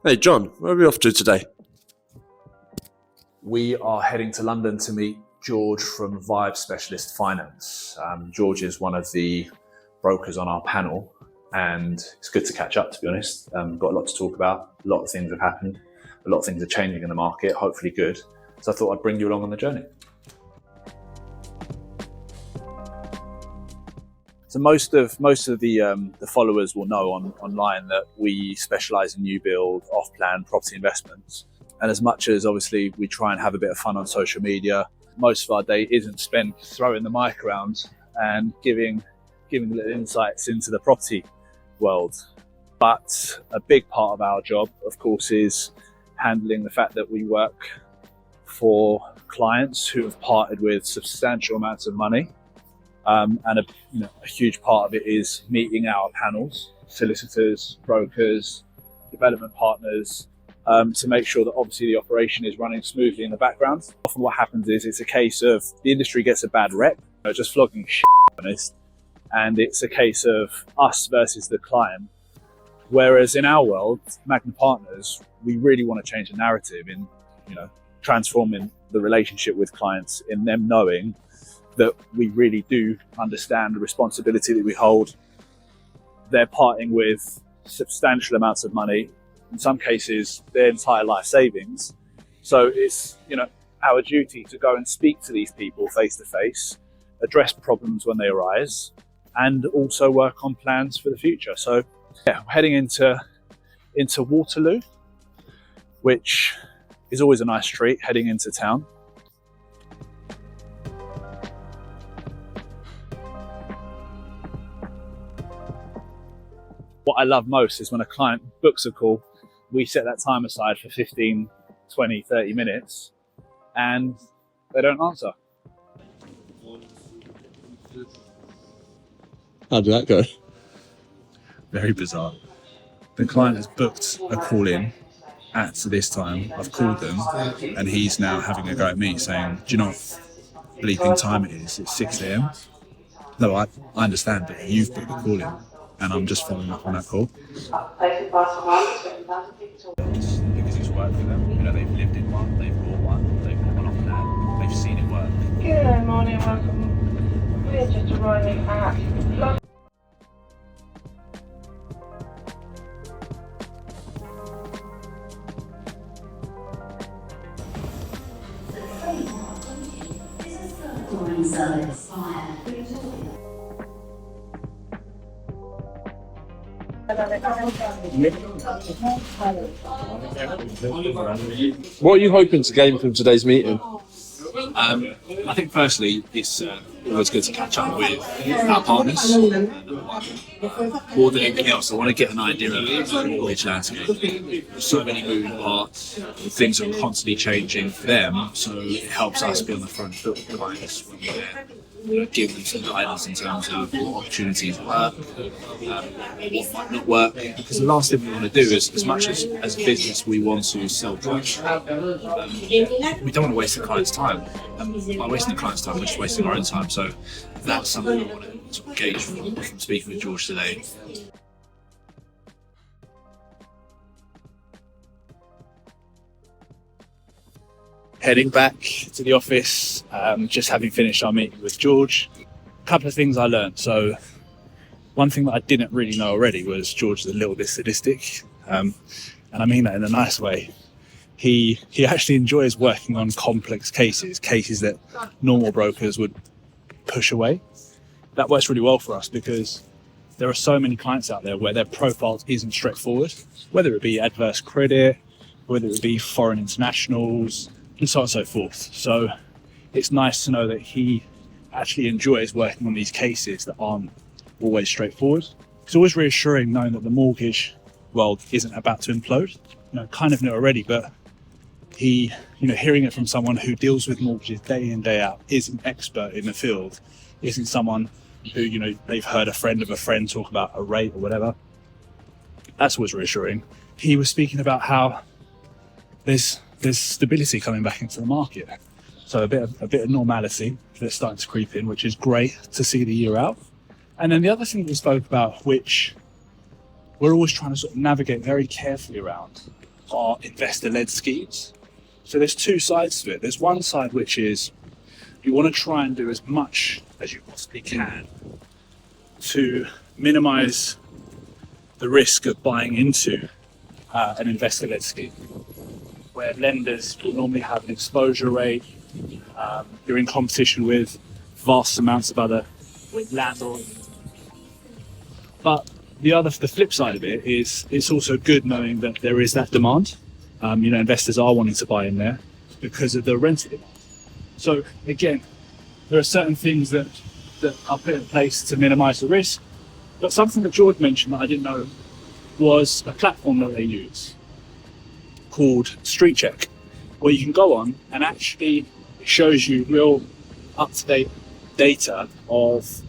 Hey John, where are we off to today? We are heading to London to meet George from Vibe Specialist Finance. George is one of the brokers on our panel, and it's good to catch up, to be honest. Got a lot to talk about. A lot of things have happened. A lot of things are changing in the market, hopefully good. So I thought I'd bring you along on the journey. So most of the followers will know online that we specialise in new build, off-plan property investments. And as much as obviously we try and have a bit of fun on social media, most of our day isn't spent throwing the mic around and giving little insights into the property world. But a big part of our job, of course, is handling the fact that we work for clients who have parted with substantial amounts of money. And a huge part of it is meeting our panels, solicitors, brokers, development partners, to make sure that obviously the operation is running smoothly in the background. Often what happens is it's a case of the industry gets a bad rep, just flogging shit, to be honest, and it's a case of us versus the client. Whereas in our world, Magna Partners, we really want to change the narrative in, transforming the relationship with clients, in them knowing that we really do understand the responsibility that we hold. They're parting with substantial amounts of money, in some cases their entire life savings. So it's our duty to go and speak to these people face to face, address problems when they arise, and also work on plans for the future. So yeah, we're heading into Waterloo, which is always a nice treat, heading into town. What I love most is when a client books a call, we set that time aside for 15, 20, 30 minutes, and they don't answer. How did that go? Very bizarre. The client has booked a call in at this time. I've called them, and he's now having a go at me saying, do you know what bleeping time it is? It's 6 a.m. No, I understand, but you've booked the call in, and I'm just following up on that call. Because it's worked for them. They've lived in one, they've bought one off plan, they've seen it work. Good morning, welcome. We're just arriving at London. What are you hoping to gain from today's meeting? I think firstly, it's always good to catch up with our partners. More than anything else, I want to get an idea of the mortgage landscape. There's so many moving parts, things are constantly changing for them, so it helps us be on the front foot with clients when we're there. Give them some guidance in terms of what opportunities work, what might not work. Because the last thing we want to do is, as much as a business we want to sell drugs, we don't want to waste the client's time. By wasting the client's time, we're just wasting our own time. So that's something I want to gauge from speaking with George today. Heading back to the office, just having finished our meeting with George. A couple of things I learned. So one thing that I didn't really know already was George is a little bit sadistic, and I mean that in a nice way. He actually enjoys working on complex cases that normal brokers would push away. That works really well for us because there are so many clients out there where their profile isn't straightforward, whether it be adverse credit, whether it be foreign internationals, and so on and so forth. So it's nice to know that he actually enjoys working on these cases that aren't always straightforward. It's always reassuring knowing that the mortgage world isn't about to implode. Kind of knew already, but he, hearing it from someone who deals with mortgages day in, day out, is an expert in the field, isn't someone who, they've heard a friend of a friend talk about a rate or whatever. That's always reassuring. He was speaking about how there's stability coming back into the market. So a bit of normality that's starting to creep in, which is great to see the year out. And then the other thing we spoke about, which we're always trying to sort of navigate very carefully around, are investor-led schemes. So there's two sides to it. There's one side which is you want to try and do as much as you possibly can to minimize the risk of buying into an investor-led scheme, where lenders will normally have an exposure rate. You're in competition with vast amounts of other landlords. But the flip side of it is it's also good knowing that there is that demand. Investors are wanting to buy in there because of the rental demand. So again, there are certain things that are put in place to minimise the risk. But something that George mentioned that I didn't know was a platform that they use called Street Check, where you can go on and actually it shows you real up-to-date data of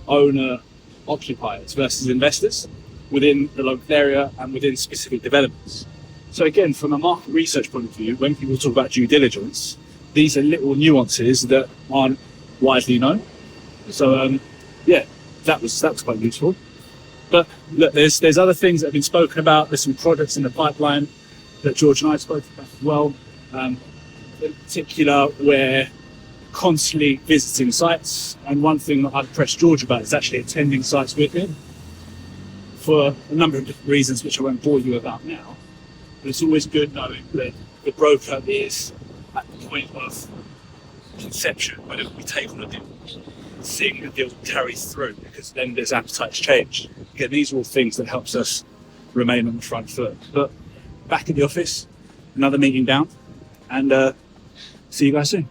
owner occupiers versus investors within the local area and within specific developments. So again, from a market research point of view, when people talk about due diligence, these are little nuances that aren't widely known. So that was quite useful. But look, there's other things that have been spoken about. There's some projects in the pipeline that George and I spoke about as well. In particular, we're constantly visiting sites, and one thing that I've pressed George about is actually attending sites with him for a number of different reasons, which I won't bore you about now. But it's always good knowing that the broker is at the point of conception, whether we take on a deal, seeing the deal carries through, because lenders' appetites change. Again, these are all things that helps us remain on the front foot. But back at the office, another meeting down, and see you guys soon.